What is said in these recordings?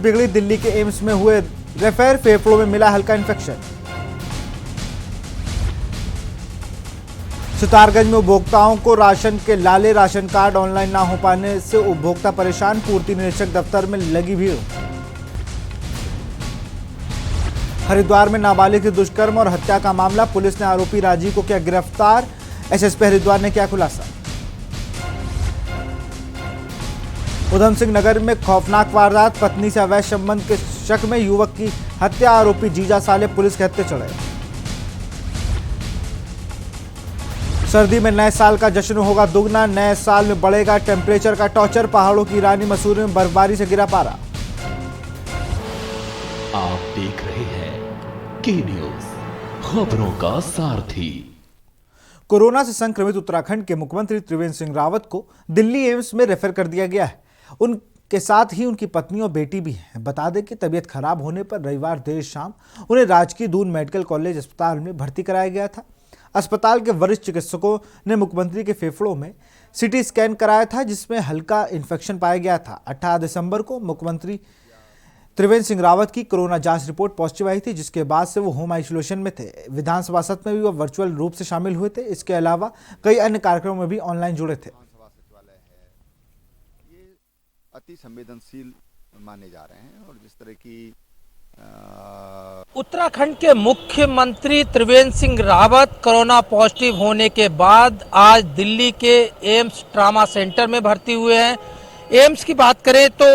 बिगड़ी दिल्ली के एम्स में हुए रेफर, फेफड़ों में मिला हल्का इन्फेक्शन। सितारगंज में उपभोक्ताओं को राशन के लाले, राशन कार्ड ऑनलाइन ना हो पाने से उपभोक्ता परेशान, पूर्ति निरीक्षक दफ्तर में लगी भीड़। हरिद्वार में नाबालिग की दुष्कर्म और हत्या का मामला, पुलिस ने आरोपी राजीव को किया गिरफ्तार, एसएसपी हरिद्वार ने किया खुलासा। उधम सिंह नगर में खौफनाक वारदात, पत्नी से अवैध संबंध के शक में युवक की हत्या, आरोपी जीजा साले पुलिस के हत्थे चढ़े। सर्दी में नए साल का जश्न होगा दुगना, नए साल में बढ़ेगा टेम्परेचर का टॉर्चर, पहाड़ों की रानी मसूरी में बर्फबारी से गिरा पारा। आप देख रहे हैं के न्यूज, खबरों का सारथी। कोरोना से संक्रमित उत्तराखंड के मुख्यमंत्री त्रिवेंद्र सिंह रावत को दिल्ली एम्स में रेफर कर दिया गया है। उनके साथ ही उनकी पत्नी और बेटी भी हैं। बता दें कि तबीयत खराब होने पर रविवार देर शाम उन्हें राजकीय दून मेडिकल कॉलेज अस्पताल में भर्ती कराया गया था। अस्पताल के वरिष्ठ चिकित्सकों ने मुख्यमंत्री के फेफड़ों में सीटी स्कैन कराया था, जिसमें हल्का इन्फेक्शन पाया गया था। 18 दिसंबर को मुख्यमंत्री त्रिवेंद्र सिंह रावत की कोरोना जांच रिपोर्ट पॉजिटिव आई थी, जिसके बाद से वो होम आइसोलेशन में थे। विधानसभा सत्र में भी वो वर्चुअल रूप से शामिल हुए थे। इसके अलावा कई अन्य कार्यक्रमों में भी ऑनलाइन जुड़े थे। ये अति संवेदनशील माने जा रहे हैं और जिस तरह की उत्तराखंड के मुख्यमंत्री त्रिवेंद्र सिंह रावत कोरोना पॉजिटिव होने के बाद आज दिल्ली के एम्स ट्रामा सेंटर में भर्ती हुए हैं। एम्स की बात करें तो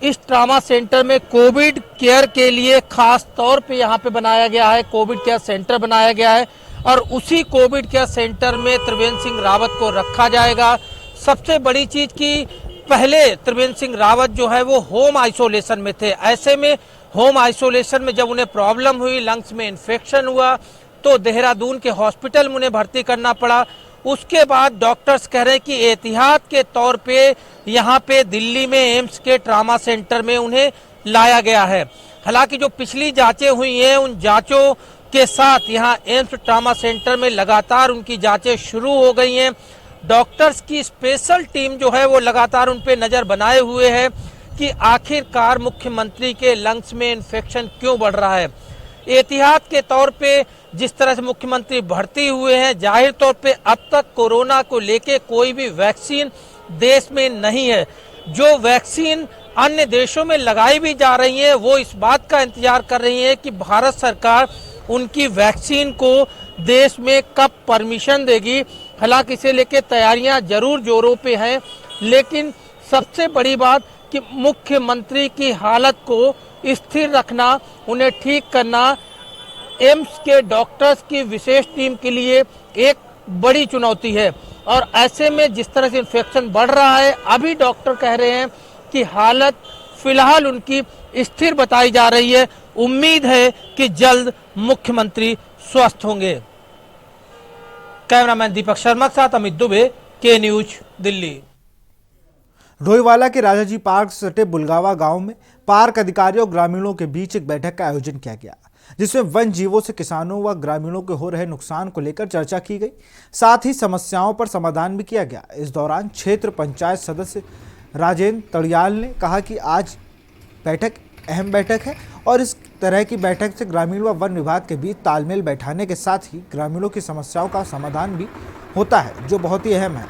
इस ट्रामा सेंटर में कोविड केयर के लिए खास तौर पे यहाँ पे बनाया गया है, कोविड केयर सेंटर बनाया गया है और उसी कोविड केयर सेंटर में त्रिवेंद्र सिंह रावत को रखा जाएगा। सबसे बड़ी चीज की पहले त्रिवेंद्र सिंह रावत जो है वो होम आइसोलेशन में थे। ऐसे में होम आइसोलेशन में जब उन्हें प्रॉब्लम हुई, लंग्स में इन्फेक्शन हुआ, तो देहरादून के हॉस्पिटल में उन्हें भर्ती करना पड़ा। उसके बाद डॉक्टर्स कह रहे हैं कि एहतियात के तौर पे यहाँ पे दिल्ली में एम्स के ट्रामा सेंटर में उन्हें लाया गया है। हालांकि जो पिछली जांचें हुई हैं, उन जांचों के साथ यहाँ एम्स ट्रामा सेंटर में लगातार उनकी जांचें शुरू हो गई हैं। डॉक्टर्स की स्पेशल टीम जो है वो लगातार उन पे नजर बनाए हुए है कि आखिरकार मुख्यमंत्री के लंग्स में इन्फेक्शन क्यों बढ़ रहा है। एहतियात के तौर पे जिस तरह से मुख्यमंत्री भर्ती हुए हैं, जाहिर तौर पे अब तक कोरोना को लेके कोई भी वैक्सीन देश में नहीं है। जो वैक्सीन अन्य देशों में लगाई भी जा रही है, वो इस बात का इंतजार कर रही है कि भारत सरकार उनकी वैक्सीन को देश में कब परमिशन देगी। हालांकि इसे लेके तैयारियां जरूर जोरों पे हैं, लेकिन सबसे बड़ी बात कि मुख्यमंत्री की हालत को स्थिर रखना, उन्हें ठीक करना एम्स के डॉक्टर्स की विशेष टीम के लिए एक बड़ी चुनौती है। और ऐसे में जिस तरह से इन्फेक्शन बढ़ रहा है, अभी डॉक्टर कह रहे हैं कि हालत फिलहाल उनकी स्थिर बताई जा रही है। उम्मीद है कि जल्द मुख्यमंत्री स्वस्थ होंगे। कैमरामैन दीपक शर्मा के साथ अमित दुबे, के न्यूज, दिल्ली। डोईवाला के राजाजी पार्क से सटे बुलगावा गांव में पार्क अधिकारियों और ग्रामीणों के बीच एक बैठक का आयोजन किया गया, जिसमें वन जीवों से किसानों व ग्रामीणों के हो रहे नुकसान को लेकर चर्चा की गई, साथ ही समस्याओं पर समाधान भी किया गया। इस दौरान क्षेत्र पंचायत सदस्य राजेंद्र तड़ियाल ने कहा कि आज बैठक अहम बैठक है और इस तरह की बैठक से ग्रामीण व वन विभाग के बीच तालमेल बैठाने के साथ ही ग्रामीणों की समस्याओं का समाधान भी होता है, जो बहुत ही अहम है।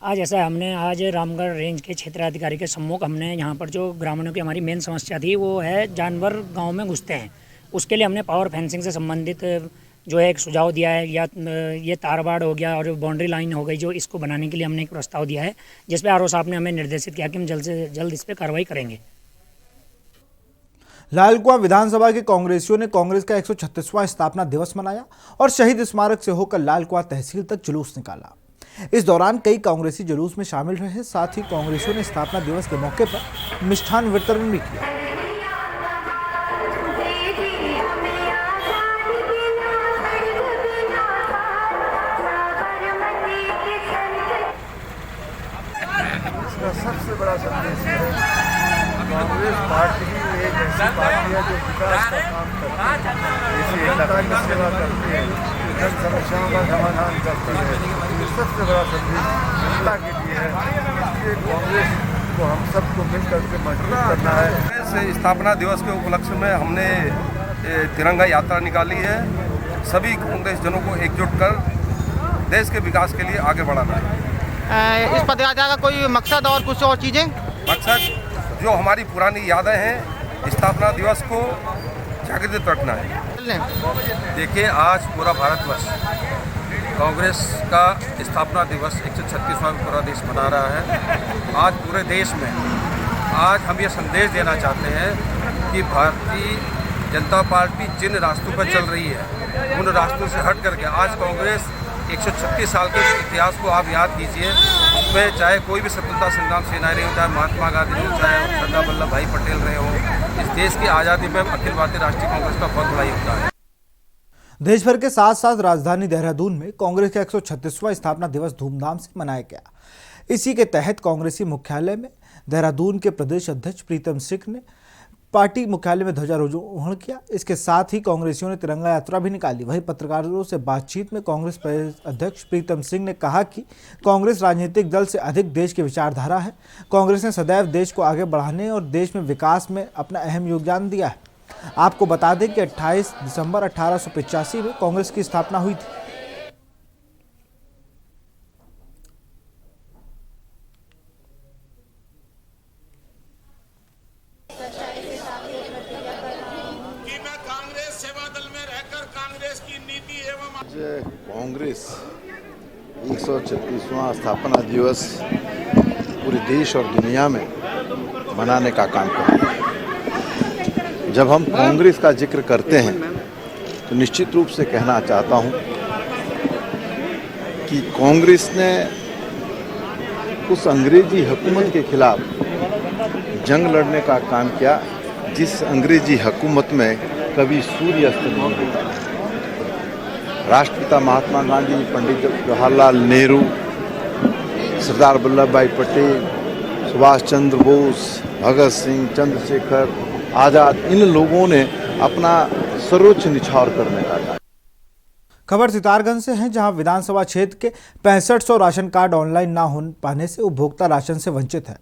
आज ऐसा है, हमने आज रामगढ़ रेंज के क्षेत्राधिकारी के सम्मुख हमने यहाँ पर जो ग्रामीणों की हमारी मेन समस्या थी वो है जानवर गांव में घुसते हैं। उसके लिए हमने पावर फेंसिंग से संबंधित जो है एक सुझाव दिया है, या ये तारबाड़ हो गया और बाउंड्री लाइन हो गई, जो इसको बनाने के लिए हमने एक प्रस्ताव दिया है, जिस पर आरओ साहब ने हमें निर्देशित किया कि हम जल्द से जल्द इस पर कार्रवाई करेंगे। लालकुआं विधानसभा के कांग्रेसियों ने कांग्रेस का 136वां स्थापना दिवस मनाया और शहीद स्मारक से होकर लालकुआं तहसील तक जुलूस निकाला। इस दौरान कई कांग्रेसी जुलूस में शामिल रहे, साथ ही कांग्रेसियों ने स्थापना दिवस के मौके पर मिष्ठान वितरण भी किया। सबसे बड़ा संदेश है, कांग्रेस पार्टी एक ऐसी पार्टी है जो विकास का काम करती है, इसे एकता की सेवा करती है। जन समस्याओं का समाधान करती है। ये सबसे बड़ा संदेश जनता के लिए है। इसलिए कांग्रेस को हम सबको मिल करके मजबूत करना है। से स्थापना दिवस के उपलक्ष्य में हमने तिरंगा यात्रा निकाली है। सभी कांग्रेस जनों को एकजुट कर देश के विकास के लिए आगे बढ़ाना है। इस पदयात्रा का कोई मकसद और कुछ और चीज़ें? मकसद जो हमारी पुरानी यादें हैं, स्थापना दिवस को जागृत रखना है। देखिए, आज पूरा भारतवर्ष कांग्रेस का स्थापना दिवस 136वां पूरा देश मना रहा है। आज पूरे देश में आज हम ये संदेश देना चाहते हैं कि भारतीय जनता पार्टी जिन रास्तों पर चल रही है उन रास्तों से हट करके आज कांग्रेस 136 साल के इतिहास को आप याद कीजिए। उसमें चाहे कोई भी स्वतंत्रता संग्राम सेनानी रहे हो, चाहे महात्मा गांधी हो, चाहे सरदार वल्लभ भाई पटेल रहे हो, इस देश की आज़ादी में अखिल भारतीय राष्ट्रीय कांग्रेस का बहुत बड़ा योगदान है। देश भर के साथ साथ राजधानी देहरादून में कांग्रेस का 136वां स्थापना दिवस धूमधाम से मनाया गया। इसी के तहत कांग्रेसी मुख्यालय में देहरादून के प्रदेश अध्यक्ष प्रीतम सिंह ने पार्टी मुख्यालय में ध्वजारोहण किया। इसके साथ ही कांग्रेसियों ने तिरंगा यात्रा भी निकाली। वहीं पत्रकारों से बातचीत में कांग्रेस प्रदेश अध्यक्ष प्रीतम सिंह ने कहा कि कांग्रेस राजनीतिक दल से अधिक देश की विचारधारा है। कांग्रेस ने सदैव देश को आगे बढ़ाने और देश में विकास में अपना अहम योगदान दिया है। आपको बता दें कि 28 दिसंबर 1885 में कांग्रेस की स्थापना हुई थी। कांग्रेस 136वां स्थापना दिवस पूरे देश और दुनिया में मनाने का काम कर रही है। जब हम कांग्रेस का जिक्र करते हैं तो निश्चित रूप से कहना चाहता हूं कि कांग्रेस ने उस अंग्रेजी हुकूमत के खिलाफ जंग लड़ने का काम किया जिस अंग्रेजी हुकूमत में कभी सूर्यास्त नहीं होता। राष्ट्रपिता महात्मा गांधी, पंडित जवाहरलाल नेहरू, सरदार वल्लभ भाई पटेल, सुभाष चंद्र बोस, भगत सिंह, चंद्रशेखर आजाद, इन लोगों ने अपना सर्वोच्च निछावर करने का काम। खबर सितारगंज से है, जहां विधानसभा क्षेत्र के 6500 राशन कार्ड ऑनलाइन ना हो पाने से उपभोक्ता राशन से वंचित है।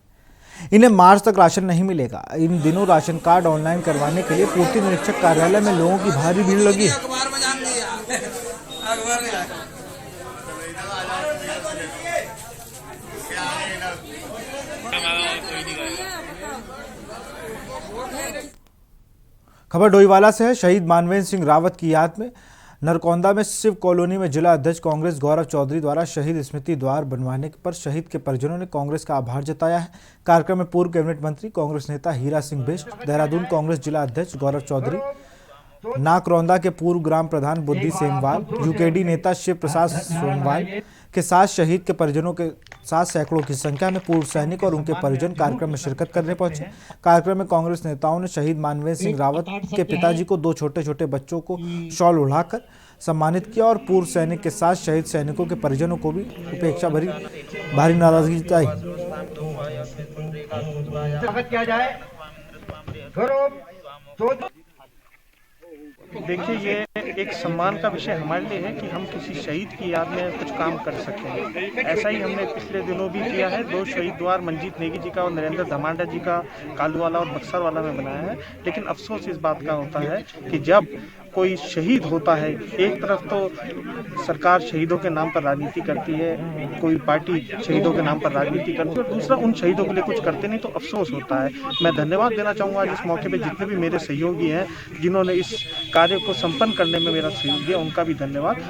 इन्हें मार्च तक राशन नहीं मिलेगा। इन दिनों राशन कार्ड ऑनलाइन करवाने के लिए पूर्ति निरीक्षक कार्यालय में लोगों की भारी भीड़ लगी है। खबर डोईवाला से है। शहीद मानवेंद्र सिंह रावत की याद में नरकौंदा में शिव कॉलोनी में जिला अध्यक्ष कांग्रेस गौरव चौधरी द्वारा शहीद स्मृति द्वार बनवाने पर शहीद के परिजनों ने कांग्रेस का आभार जताया है। कार्यक्रम में पूर्व कैबिनेट मंत्री कांग्रेस नेता हीरा सिंह बिष्ट, देहरादून कांग्रेस जिला अध्यक्ष गौरव चौधरी, नाकरौंदा के पूर्व ग्राम प्रधान बुद्धि सेमवाल, यूकेडी नेता शिव प्रसाद सोमवाल के साथ शहीद के परिजनों के साथ सैकड़ों की संख्या में पूर्व सैनिक और उनके परिजन कार्यक्रम में शिरकत करने पहुंचे। कार्यक्रम में कांग्रेस नेताओं ने शहीद मानवेंद्र सिंह रावत के पिताजी को 2 छोटे छोटे बच्चों को शॉल ओढ़ाकर सम्मानित किया और पूर्व सैनिक के साथ शहीद सैनिकों के परिजनों को भी उपेक्षा भरी भारी नाराजगी जताई। देखिए, ये एक सम्मान का विषय हमारे लिए है कि हम किसी शहीद की याद में कुछ काम कर सकें। ऐसा ही हमने पिछले दिनों भी किया है। 2 शहीद द्वार मंजीत नेगी जी का और नरेंद्र धमांडा जी का कालूवाला और बक्सर वाला में बनाया है। लेकिन अफसोस इस बात का होता है कि जब कोई शहीद होता है, एक तरफ तो सरकार शहीदों के नाम पर राजनीति करती है, कोई पार्टी शहीदों के नाम पर राजनीति करती है, और दूसरा उन शहीदों के लिए कुछ करते नहीं, तो अफसोस होता है। मैं धन्यवाद देना चाहूँगा आज इस मौके पे जितने भी मेरे सहयोगी हैं जिन्होंने इस कार्य को संपन्न करने में मेरा सहयोग दिया, उनका भी धन्यवाद।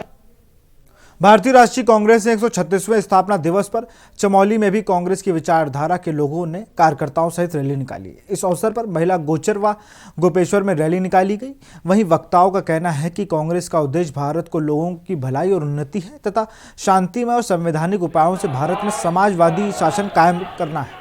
भारतीय राष्ट्रीय कांग्रेस ने 136वें स्थापना दिवस पर चमौली में भी कांग्रेस की विचारधारा के लोगों ने कार्यकर्ताओं सहित रैली निकाली। इस अवसर पर महिला गोचर व गोपेश्वर में रैली निकाली गई। वहीं वक्ताओं का कहना है कि कांग्रेस का उद्देश्य भारत को लोगों की भलाई और उन्नति है तथा शांतिमय और संवैधानिक उपायों से भारत में समाजवादी शासन कायम करना है।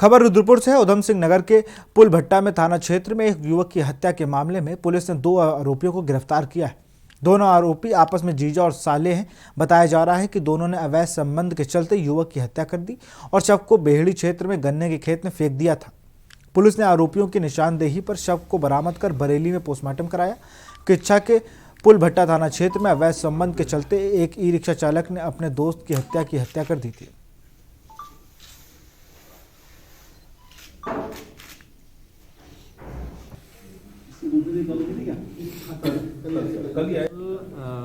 खबर रुद्रपुर से है। उधम सिंह नगर के पुलभट्टा में थाना क्षेत्र में एक युवक की हत्या के मामले में पुलिस ने 2 आरोपियों को गिरफ्तार किया है। दोनों आरोपी आपस में जीजा और साले हैं। बताया जा रहा है कि दोनों ने अवैध संबंध के चलते युवक की हत्या कर दी और शव को बेहड़ी क्षेत्र में गन्ने के खेत में फेंक दिया था। पुलिस ने आरोपियों की निशानदेही पर शव को बरामद कर बरेली में पोस्टमार्टम कराया। किच्छा के पुलभट्टा थाना क्षेत्र में अवैध संबंध के चलते एक ई रिक्शा चालक ने अपने दोस्त की हत्या कर दी थी।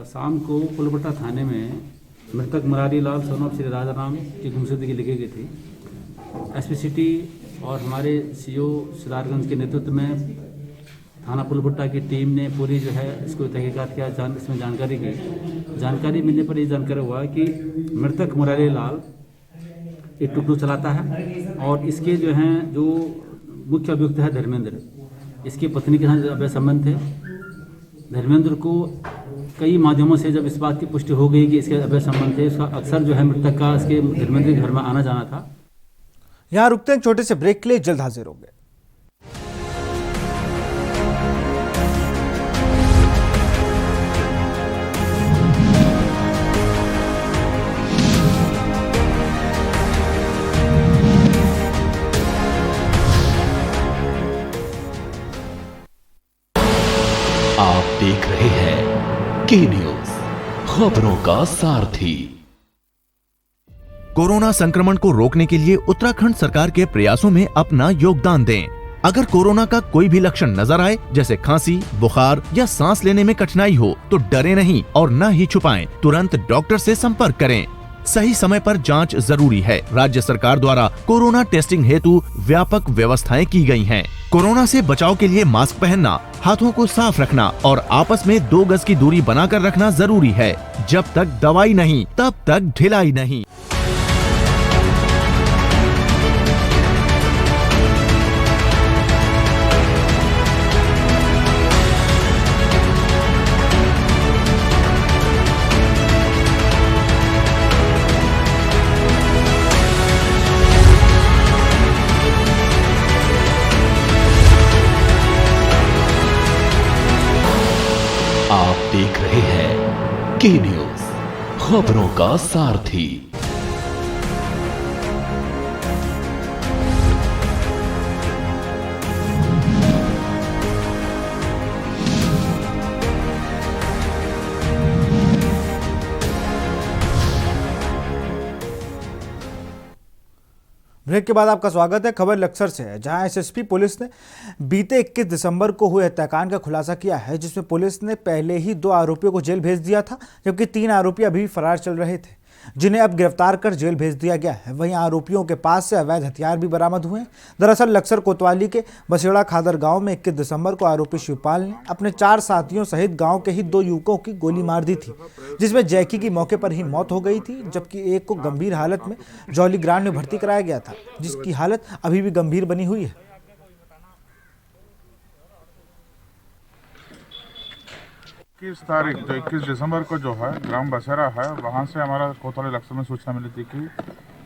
शाम को पुलभट्टा थाने में मृतक मुरारी लाल सन ऑफ श्री राजा राम की गुमशुदगी लिखी गई थी। एसपी सिटी और हमारे सीओ सिदारगंज के नेतृत्व में थाना पुलभट्टा की टीम ने पूरी जो है इसको तहकीकात किया, इसमें जानकारी की। जानकारी मिलने पर ये जानकारी हुआ कि मृतक मुरारी लाल एक टुकटुक चलाता है और इसके जो हैं जो मुख्य अभियुक्त है धर्मेंद्र, इसकी पत्नी के साथ अवैध संबंध थे। धर्मेंद्र को कई माध्यमों से जब इस बात की पुष्टि हो गई कि इसके अवैध संबंध थे, उसका अक्सर जो है मृतक का इसके धर्मेंद्र के घर में आना जाना था। यहाँ रुकते हैं छोटे से ब्रेक के लिए, जल्द हाजिर होंगे। आप देख रहे हैं के न्यूज, खबरों का सारथी। कोरोना संक्रमण को रोकने के लिए उत्तराखंड सरकार के प्रयासों में अपना योगदान दें। अगर कोरोना का कोई भी लक्षण नजर आए, जैसे खांसी, बुखार या सांस लेने में कठिनाई हो, तो डरे नहीं और न ही छुपाएं, तुरंत डॉक्टर से संपर्क करें। सही समय पर जांच जरूरी है। राज्य सरकार द्वारा कोरोना टेस्टिंग हेतु व्यापक व्यवस्थाएं की गई हैं। कोरोना से बचाव के लिए मास्क पहनना, हाथों को साफ रखना और आपस में 2 गज की दूरी बनाकर रखना जरूरी है। जब तक दवाई नहीं, तब तक ढिलाई नहीं। आप देख रहे हैं के न्यूज, खबरों का सारथी। ब्रेक के बाद आपका स्वागत है। खबर लक्सर से है, जहां एसएसपी पुलिस ने बीते 21 दिसंबर को हुए हत्याकांड का खुलासा किया है, जिसमें पुलिस ने पहले ही 2 आरोपियों को जेल भेज दिया था, जबकि 3 आरोपी अभी भी फरार चल रहे थे, जिन्हें अब गिरफ्तार कर जेल भेज दिया गया है। वहीं आरोपियों के पास से अवैध हथियार भी बरामद हुए हैं। दरअसल लक्सर कोतवाली के बसेड़ा खादर गांव में 21 दिसंबर को आरोपी शिवपाल ने अपने 4 साथियों सहित गांव के ही 2 युवकों की गोली मार दी थी, जिसमें जैकी की मौके पर ही मौत हो गई थी, जबकि एक को गंभीर हालत में जौली ग्रांड में भर्ती कराया गया था, जिसकी हालत अभी भी गंभीर बनी हुई है। 21 तारीख जो 21 दिसंबर को जो है ग्राम बसेरा है, वहाँ से हमारा कोतवाली लक्सर में सूचना मिली थी कि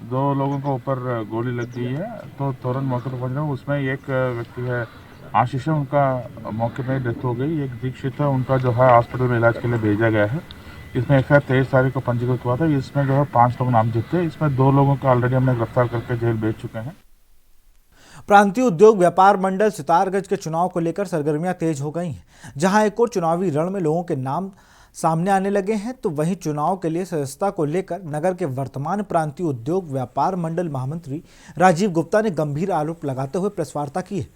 2 लोगों के ऊपर गोली लग गई है। तो तुरंत मौके पर पहुँच गए। उसमें एक व्यक्ति है आशीष है, उनका मौके पर डेथ हो गई। एक दीक्षित है, उनका जो है हॉस्पिटल में इलाज के लिए भेजा गया है। इसमें FIR 23 तारीख को पंजीकृत हुआ था। इसमें जो है 5 लोग नामजद थे। इसमें 2 लोगों को ऑलरेडी हमने गिरफ्तार करके जेल भेज चुके हैं। प्रांतीय उद्योग व्यापार मंडल सितारगंज के चुनाव को लेकर सरगर्मियां तेज हो गई हैं। जहां एक और चुनावी रण में लोगों के नाम सामने आने लगे हैं, तो वहीं चुनाव के लिए सदस्यता को लेकर नगर के वर्तमान प्रांतीय उद्योग व्यापार मंडल महामंत्री राजीव गुप्ता ने गंभीर आरोप लगाते हुए प्रेस वार्ता की है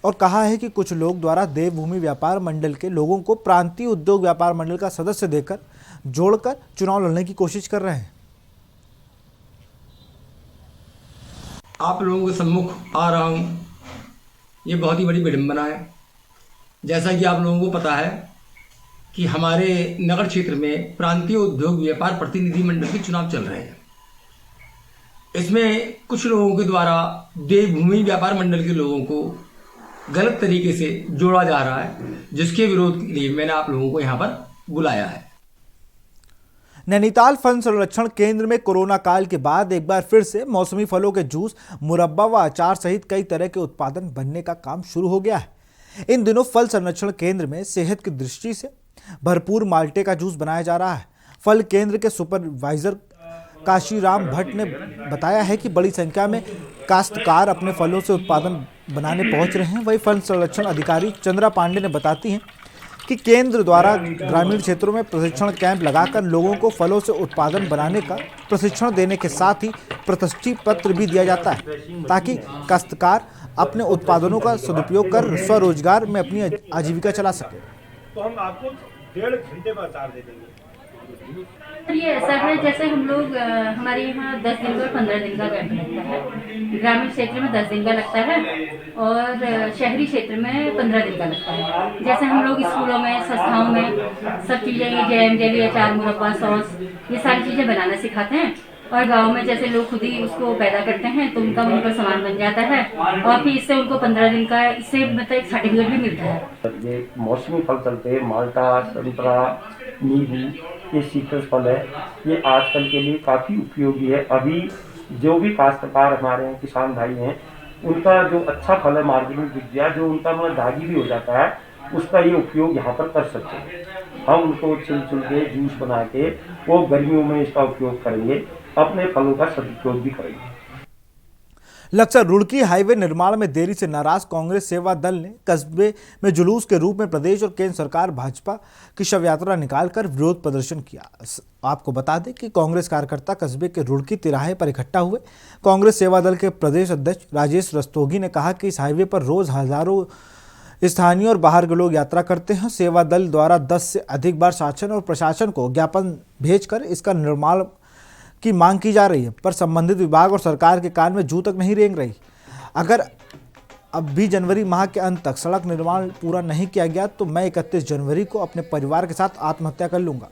और कहा है कि कुछ लोग द्वारा देवभूमि व्यापार मंडल के लोगों को प्रांतीय उद्योग व्यापार मंडल का सदस्य देकर जोड़कर चुनाव लड़ने की कोशिश कर रहे हैं। आप लोगों के सम्मुख आ रहा हूँ, ये बहुत ही बड़ी विडंबना है। जैसा कि आप लोगों को पता है कि हमारे नगर क्षेत्र में प्रांतीय उद्योग व्यापार प्रतिनिधि मंडल के चुनाव चल रहे हैं। इसमें कुछ लोगों के द्वारा देवभूमि व्यापार मंडल के लोगों को गलत तरीके से जोड़ा जा रहा है, जिसके विरोध के लिए मैंने आप लोगों को यहाँ पर बुलाया है। नैनीताल फल संरक्षण केंद्र में कोरोना काल के बाद एक बार फिर से मौसमी फलों के जूस, मुरब्बा व अचार सहित कई तरह के उत्पादन बनने का काम शुरू हो गया है। इन दिनों फल संरक्षण केंद्र में सेहत की दृष्टि से भरपूर माल्टे का जूस बनाया जा रहा है। फल केंद्र के सुपरवाइजर काशीराम भट्ट ने बताया है कि बड़ी संख्या में काश्तकार अपने फलों से उत्पादन बनाने पहुंच रहे हैं। वही फल संरक्षण अधिकारी चंद्रा पांडे ने बताती हैं कि केंद्र द्वारा ग्रामीण क्षेत्रों में प्रशिक्षण कैंप लगाकर लोगों को फलों से उत्पादन बनाने का प्रशिक्षण देने के साथ ही प्रतिष्ठि पत्र भी दिया जाता है ताकि काश्तकार अपने उत्पादनों का सदुपयोग कर स्वरोजगार में अपनी आजीविका चला सके। तो हम आपको 1.5 घंटे में अचार दे देंगे। ये ऐसा है जैसे हम लोग हमारे यहाँ 10 दिन का और 15 दिन का कैंप लगता है। ग्रामीण क्षेत्र में 10 दिन का लगता है और शहरी क्षेत्र में 15 दिन का लगता है। जैसे हम लोग स्कूलों में, संस्थाओं में सब चीज़ें जैम, जेली, अचार, मुरब्बा, सॉस, ये सारी चीज़ें बनाना सिखाते हैं। और गांव में जैसे लोग खुद ही उसको पैदा करते हैं तो उनका वहीं पर सामान बन जाता है और फिर इससे उनको 15 दिन का इससे मतलब एक सर्टिफिकेट भी मिलता है। ये मौसमी फल चलते हैं, माल्टा, संतरा, नींबू, ये सीट्रस फल है, ये आजकल के लिए काफ़ी उपयोगी है। अभी जो भी काश्तकार हमारे हैं, किसान भाई हैं, उनका जो अच्छा फल है मार्केट में बिक गया, जो उनका मतलब दागी भी हो जाता है, उसका ये उपयोग यहाँ पर कर सकते हैं। हम उनको छिल के जूस बना के वो गर्मियों में इसका उपयोग करेंगे, अपने फलों का सदुपयोग भी करेंगे। लक्सर रुड़की हाईवे निर्माण में देरी से नाराज कांग्रेस सेवा दल ने कस्बे में जुलूस के रूप में प्रदेश और केंद्र सरकार भाजपा की शव यात्रा निकालकर विरोध प्रदर्शन किया। आपको बता दें कि कांग्रेस कार्यकर्ता कस्बे के रुड़की तिराहे पर इकट्ठा हुए। कांग्रेस सेवा दल के प्रदेश अध्यक्ष राजेश रस्तोगी ने कहा कि इस हाईवे पर रोज हजारों स्थानीय और बाहर के लोग यात्रा करते हैं। सेवा दल द्वारा 10 से अधिक बार शासन और प्रशासन को ज्ञापन भेजकर इसका निर्माण की मांग की जा रही है, पर संबंधित विभाग और सरकार के कान में जू तक नहीं रेंग रही। अगर अब भी जनवरी माह के अंत तक सड़क निर्माण पूरा नहीं किया गया तो मैं 31 जनवरी को अपने परिवार के साथ आत्महत्या कर लूंगा।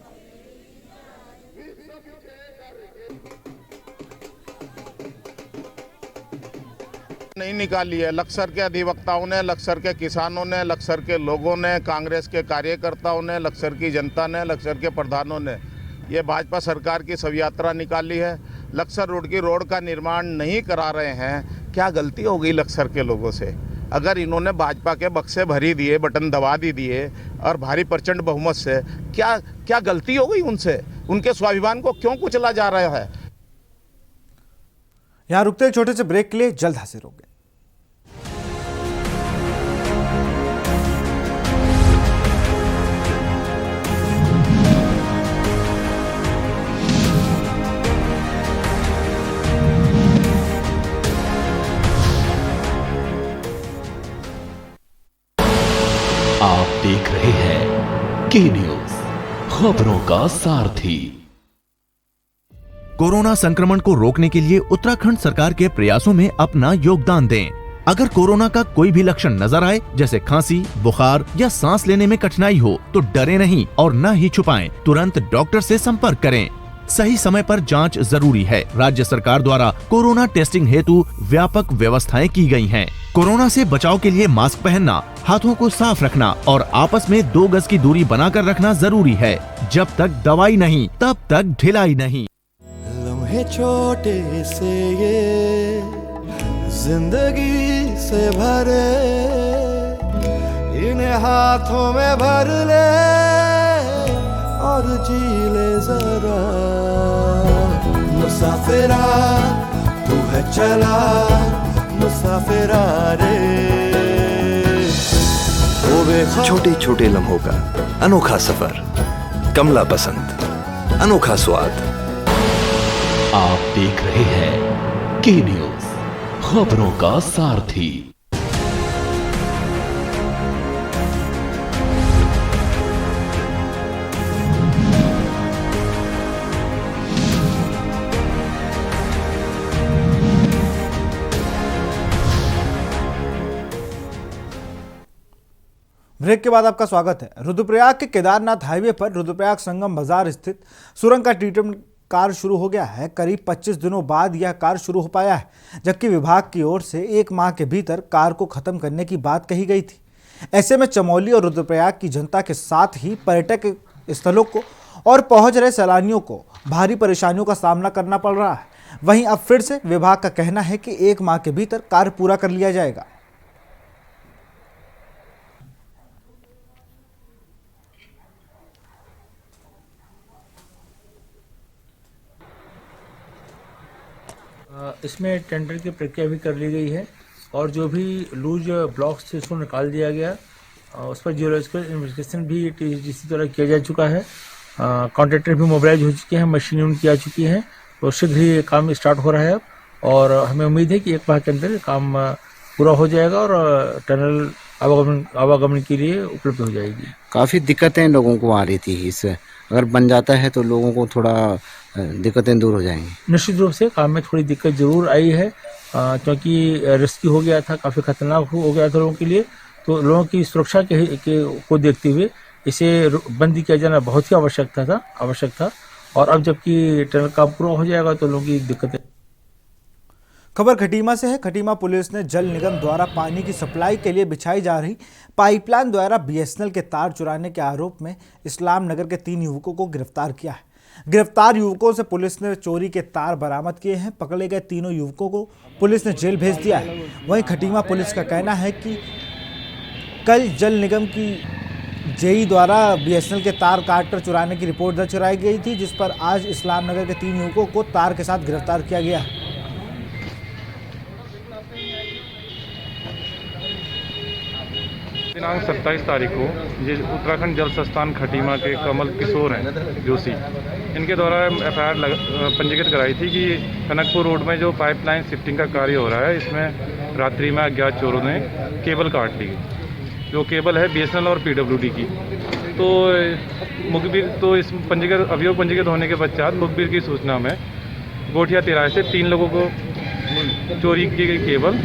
नहीं निकाली है। लक्सर के अधिवक्ताओं ने, लक्सर के किसानों ने, लक्सर के लोगों ने, कांग्रेस के कार्यकर्ताओं ने, लक्सर की जनता ने, लक्सर के प्रधानों ने ये भाजपा सरकार की शव यात्रा निकाली है। लक्सर रोड की रोड का निर्माण नहीं करा रहे हैं। क्या गलती हो गई लक्सर के लोगों से? अगर इन्होंने भाजपा के बक्से भरी दिए, बटन दबा दिए और भारी प्रचंड बहुमत से, क्या गलती हो गई उनसे? उनके स्वाभिमान को क्यों कुचला जा रहा है? यहाँ रुकते एक छोटे से ब्रेक के लिए, जल्द हाजिर होंगे। आप देख रहे हैं के न्यूज, खबरों का सारथी। कोरोना संक्रमण को रोकने के लिए उत्तराखंड सरकार के प्रयासों में अपना योगदान दें। अगर कोरोना का कोई भी लक्षण नजर आए, जैसे खांसी, बुखार या सांस लेने में कठिनाई हो, तो डरे नहीं और न ही छुपाएं। तुरंत डॉक्टर से संपर्क करें। सही समय पर जांच जरूरी है। राज्य सरकार द्वारा कोरोना टेस्टिंग हेतु व्यापक व्यवस्थाएं की गई हैं। कोरोना से बचाव के लिए मास्क पहनना, हाथों को साफ रखना और आपस में 2 गज की दूरी बनाकर रखना जरूरी है। जब तक दवाई नहीं, तब तक ढिलाई नहीं। लम्हे छोटे से ये जिंदगी से भरे, इन्हें हाथों में भर ले और जी ले जरा। मुसाफिरा तू है चला, मुसाफिरा रे। छोटे छोटे लम्हों का अनोखा सफर, कमला पसंद, अनोखा स्वाद। आप देख रहे हैं के न्यूज, खबरों का सारथी। ब्रेक के बाद आपका स्वागत है। रुद्रप्रयाग के केदारनाथ हाईवे पर रुद्रप्रयाग संगम बाजार स्थित सुरंग का ट्रीटमेंट कार्य शुरू हो गया है। करीब 25 दिनों बाद यह कार्य शुरू हो पाया है, जबकि विभाग की ओर से 1 माह के भीतर कार्य को खत्म करने की बात कही गई थी। ऐसे में चमोली और रुद्रप्रयाग की जनता के साथ ही पर्यटक स्थलों को और पहुंच रहे सैलानियों को भारी परेशानियों का सामना करना पड़ रहा है। वहीं अब फिर से विभाग का कहना है कि 1 माह के भीतर कार्य पूरा कर लिया जाएगा। इसमें टेंडर की प्रक्रिया भी कर ली गई है और जो भी लूज ब्लॉक्स थे उसको निकाल दिया गया। उस पर जियोलॉजिकल इन्वेस्टिगेशन भी THDC द्वारा किया जा चुका है। कॉन्ट्रैक्टर भी मोबिलाइज हो चुके हैं, मशीनें उनकी आ चुकी हैं, तो शीघ्र ही काम स्टार्ट हो रहा है अब, और हमें उम्मीद है कि एक माह के अंदर काम पूरा हो जाएगा और टनल आवागमन के लिए उपलब्ध हो जाएगी। काफ़ी दिक्कतें लोगों को आ रही थी, इससे अगर बन जाता है तो लोगों को थोड़ा दिक्कतें दूर हो जाएंगी। निश्चित रूप से काम में थोड़ी दिक्कत जरूर आई है, क्योंकि रिस्की हो गया था, काफ़ी खतरनाक हो गया था लोगों के लिए, तो लोगों की सुरक्षा को देखते हुए इसे बंद किया जाना बहुत ही आवश्यक था। और अब जबकि टनल काम पूरा हो जाएगा तो लोगों की दिक्कतें। खबर खटीमा से है। खटीमा पुलिस ने जल निगम द्वारा पानी की सप्लाई के लिए बिछाई जा रही पाइपलाइन द्वारा BSNL के तार चुराने के आरोप में इस्लाम नगर के 3 युवकों को गिरफ्तार किया है। गिरफ्तार युवकों से पुलिस ने चोरी के तार बरामद किए हैं। पकड़े गए तीनों युवकों को पुलिस ने जेल भेज दिया है। वहीं खटीमा पुलिस का कहना है कि कल जल निगम की JE द्वारा BSNL के तार काटकर चुराने की रिपोर्ट दर्ज कराई गई थी, जिस पर आज इस्लाम नगर के 3 युवकों को तार के साथ गिरफ्तार किया गया है। दिनांक 27 तारीख को ये उत्तराखंड जल संस्थान खटीमा के कमल किशोर हैं जोशी, इनके द्वारा FIR पंजीकृत कराई थी कि कनकपुर रोड में जो पाइपलाइन शिफ्टिंग का कार्य हो रहा है, इसमें रात्रि में अज्ञात चोरों ने केबल काट ली। जो केबल है BSNL और PWD की, तो मुखबिर तो इस अभियोग पंजीकृत होने के पश्चात मुखबिर की सूचना में गोठिया तिराहे से 3 लोगों को चोरी की गई केबल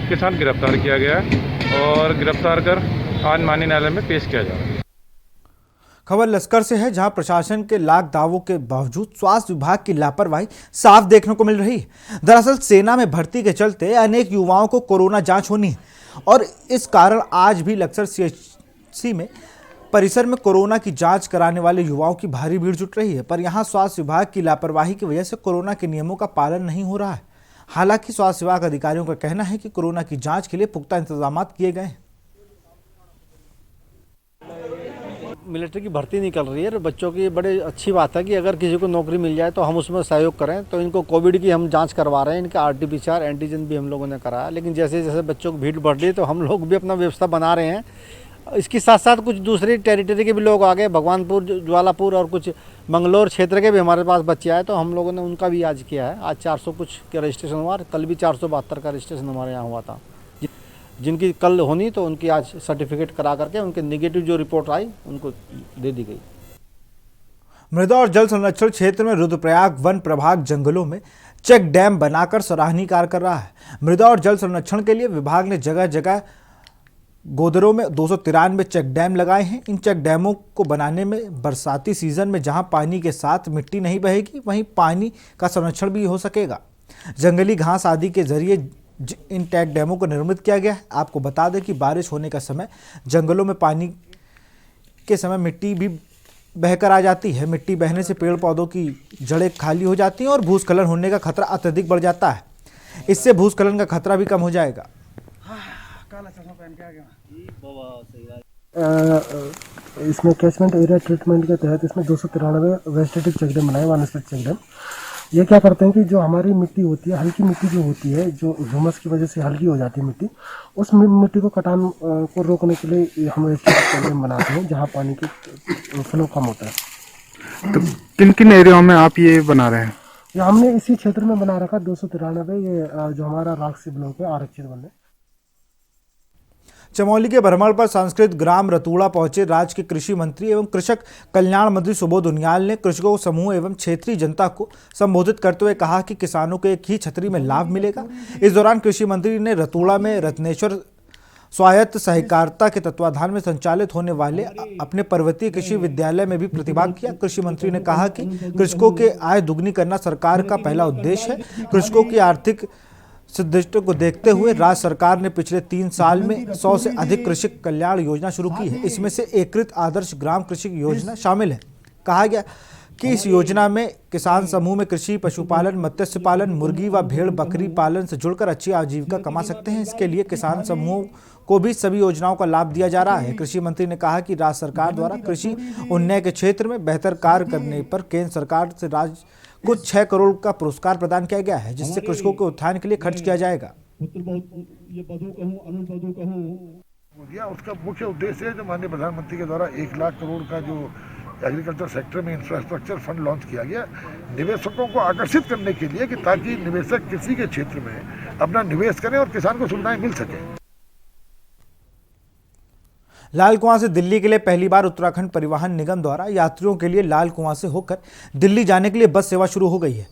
के साथ गिरफ्तार किया गया और गिरफ्तार कर आज माननीय न्यायालय में पेश किया जा रहा है। खबर लश्कर से है, जहां प्रशासन के लाख दावों के बावजूद स्वास्थ्य विभाग की लापरवाही साफ देखने को मिल रही है। दरअसल सेना में भर्ती के चलते अनेक युवाओं को कोरोना जांच होनी है और इस कारण आज भी लश्कर CHC में परिसर में कोरोना की जांच कराने वाले युवाओं की भारी भीड़ जुट रही है। पर यहां स्वास्थ्य विभाग की लापरवाही की वजह से कोरोना के नियमों का पालन नहीं हो रहा है। हालांकि स्वास्थ्य विभाग अधिकारियों का कहना है कि कोरोना की जांच के लिए पुख्ता इंतजाम किए गए हैं। मिलिट्री की भर्ती निकल रही है और बच्चों की बड़ी अच्छी बात है कि अगर किसी को नौकरी मिल जाए तो हम उसमें सहयोग करें। तो इनको कोविड की हम जांच करवा रहे हैं, इनका RT-PCR एंटीजन भी हम लोगों ने कराया। लेकिन जैसे जैसे बच्चों की भीड़ बढ़ रही है तो हम लोग भी अपना व्यवस्था बना रहे हैं। इसके साथ साथ कुछ दूसरी टेरिटरी के भी लोग आ गए, भगवानपुर, ज्वालापुर और कुछ मंगलोर क्षेत्र के भी हमारे पास बच्चे आए, तो हम लोगों ने उनका भी आज किया है। आज 400 कुछ का रजिस्ट्रेशन हुआ, कल भी 472 का रजिस्ट्रेशन हमारे यहाँ हुआ था। जिनकी कल होनी तो उनकी आज सर्टिफिकेट करा करके उनके निगेटिव जो रिपोर्ट आई उनको दे दी गई। मृदा और जल संरक्षण क्षेत्र में रुद्रप्रयाग वन प्रभाग जंगलों में चेक डैम बनाकर सराहनीय कार्य कर रहा है। मृदा और जल संरक्षण के लिए विभाग ने जगह जगह गोदरों में 293 चेक डैम लगाए हैं। इन चेक डैमों को बनाने में बरसाती सीजन में जहां पानी के साथ मिट्टी नहीं बहेगी, वहीं पानी का संरक्षण भी हो सकेगा। जंगली घास आदि के जरिए इन चेक डैमों को निर्मित किया गया है। आपको बता दें कि बारिश होने का समय जंगलों में पानी के समय मिट्टी भी बहकर आ जाती है। मिट्टी बहने से पेड़ पौधों की जड़ें खाली हो जाती हैं और भूस्खलन होने का खतरा अत्यधिक बढ़ जाता है। इससे भूस्खलन का खतरा भी कम हो जाएगा। इसमें कैचमेंट एरिया ट्रीटमेंट के तहत इसमें 293 वेजिटेटिव चेक डैम बनाए, वानस्पतिक चेक डैम। ये क्या करते हैं कि जो हमारी मिट्टी होती है, हल्की मिट्टी जो होती है, जो ह्यूमस की वजह से हल्की हो जाती है मिट्टी, उस मिट्टी को कटान को रोकने के लिए हम वेजिटेटिव चेक डैम बनाते हैं, जहाँ पानी की फ्लो कम होता है। तो किन किन एरियाओं में आप ये बना रहे हैं? ये हमने इसी क्षेत्र में बना रखा 293, ये जो हमारा राक्षसी ब्लॉक है, आरक्षित वन है। चमोली के भ्रमण पर संस्कृत ग्राम रतूड़ा पहुंचे राज्य के कृषि मंत्री एवं कृषक कल्याण मंत्री सुबोध उनियाल ने कृषकों समूह एवं क्षेत्रीय जनता को संबोधित करते हुए कहा कि किसानों को एक ही छतरी में लाभ मिलेगा। इस दौरान कृषि मंत्री ने रतूड़ा में रत्नेश्वर स्वायत्त सहकारिता के तत्वाधान में संचालित होने वाले अपने पर्वतीय कृषि विद्यालय में भी प्रतिभाग किया। कृषि मंत्री ने कहा कि कृषकों के आय दुगनी करना सरकार का पहला उद्देश्य है। कृषकों की आर्थिक सिद्धियों को देखते हुए राज्य सरकार ने पिछले 3 साल में 100 से अधिक कृषि कल्याण योजना शुरू की है। इसमें से एकीकृत आदर्श ग्राम कृषि योजना शामिल है। कहा गया कि इस योजना में किसान समूह में कृषि, पशुपालन, मत्स्य पालन, मुर्गी व भेड़ बकरी पालन से जुड़कर अच्छी आजीविका कमा सकते हैं। इसके लिए किसान समूहों को भी सभी योजनाओं का लाभ दिया जा रहा है। कृषि मंत्री ने कहा कि राज्य सरकार द्वारा कृषि उन्नयन के क्षेत्र में बेहतर कार्य करने पर केंद्र सरकार से राज्य कुछ 6 करोड़ का पुरस्कार प्रदान किया गया है, जिससे कृषकों के उत्थान के लिए खर्च किया जाएगा। दिया उसका मुख्य उद्देश्य है जो माननीय प्रधानमंत्री के द्वारा 1 लाख करोड़ का जो एग्रीकल्चर सेक्टर में इंफ्रास्ट्रक्चर फंड लॉन्च किया गया, निवेशकों को आकर्षित करने के लिए कि ताकि निवेशक कृषि के क्षेत्र में अपना निवेश करें और किसान को सुविधाएं मिल सके। लाल कुआं से दिल्ली के लिए पहली बार उत्तराखंड परिवहन निगम द्वारा यात्रियों के लिए लाल कुआं से होकर दिल्ली जाने के लिए बस सेवा शुरू हो गई है,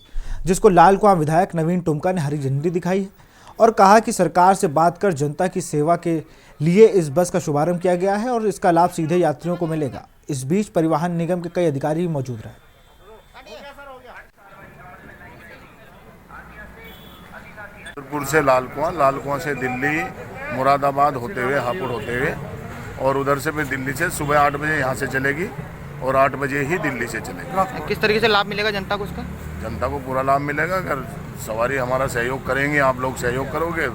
जिसको लाल कुआं विधायक नवीन टुमका ने हरी झंडी दिखाई है और कहा कि सरकार से बात कर जनता की सेवा के लिए इस बस का शुभारंभ किया गया है और इसका लाभ सीधे यात्रियों को मिलेगा। इस बीच परिवहन निगम के कई अधिकारी भी मौजूद रहे। जबलपुर से लाल कुआं से दिल्ली, मुरादाबाद होते हुए हापुड़ होते हुए और उधर से फिर दिल्ली से सुबह 8 बजे यहाँ से चलेगी और 8 बजे ही दिल्ली से चलेगी। किस तरीके से लाभ मिलेगा जनता को? उसका जनता को पूरा लाभ मिलेगा। अगर सवारी हमारा सहयोग करेंगे, आप लोग सहयोग करोगे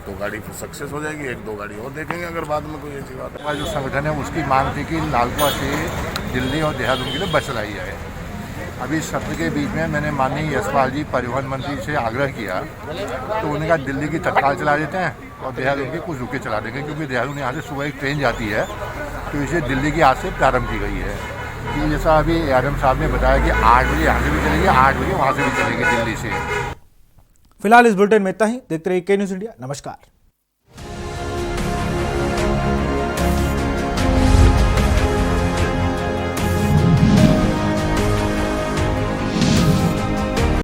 तो गाड़ी सक्सेस हो जाएगी, 1-2 गाड़ी और देखेंगे अगर बाद में कोई ऐसी बात है। जो संगठन है उसकी मांग थी कि लाल कुआं से दिल्ली और देहरादून के लिए बस चलाई जाए। अभी सत्र के बीच में मैंने माननीय यशपाल जी परिवहन मंत्री से आग्रह किया तो उन्होंने कहा दिल्ली की तत्काल चला देते हैं और देहरादून की कुछ रुके चला देंगे, क्योंकि देहरादून यहाँ से सुबह एक ट्रेन जाती है तो इसे दिल्ली की आज से प्रारंभ की गई है। कि जैसा अभी ARM साहब ने बताया कि 8 बजे यहाँ से भी चलेगी, 8 बजे वहाँ से भी चलेगी दिल्ली से। फिलहाल इस बुलेटिन में इतना ही। देखते रहिए के न्यूज़ इंडिया। नमस्कार।